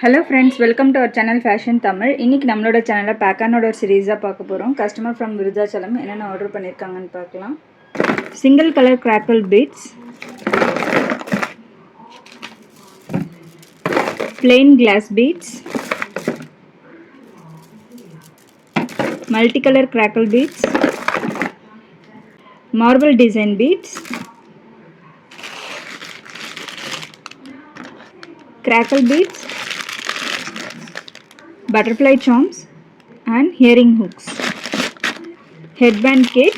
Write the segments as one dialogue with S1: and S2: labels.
S1: Hello friends, welcome to our channel Fashion Tamil. இன்னைக்கு நம்மளோட சேனல்ல பேக்கானோட ஒரு சீரிஸா பார்க்க போறோம். கஸ்டமர் फ्रॉम விருதாச்சலம் என்னென்ன ஆர்டர் பண்ணிருக்காங்கன்னு பார்க்கலாம். Single colour crackle beads, plain glass beads, multicolor crackle beads, marble design beads, crackle beads, butterfly charms and earring hooks, headband kit,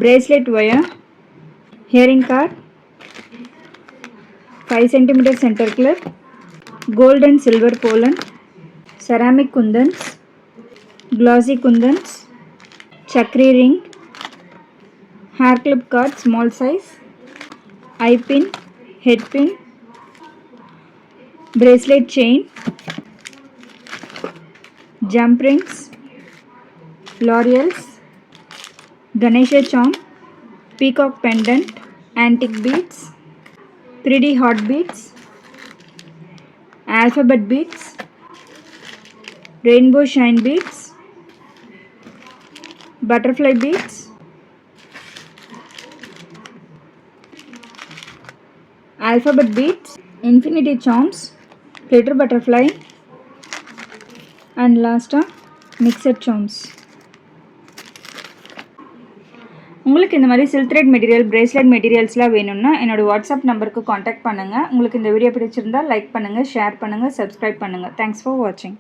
S1: bracelet wire, earring card, 5 cm center clip, gold and silver pollen, ceramic kundans, glossy kundans, chakri ring, hair clip card small size, eye pin, head pin, bracelet chain, jump rings, L'Oreal's, Ganesha charm, peacock pendant, antique beads, 3D hot beads, alphabet beads, rainbow shine beads, butterfly beads, alphabet beads, infinity charms, glitter butterfly and last mixed charms. உங்களுக்கு இந்த மாதிரி silk thread material bracelet மெட்டீரியல்ஸ்லாம் வேணும்னா என்னோட WhatsApp நம்பருக்கு contact பண்ணுங்கள். உங்களுக்கு இந்த video பிடிச்சிருந்தா லைக் பண்ணுங்கள், ஷேர் பண்ணுங்கள், சப்ஸ்கிரைப் பண்ணுங்கள். தேங்க்ஸ் ஃபார் வாட்சிங்.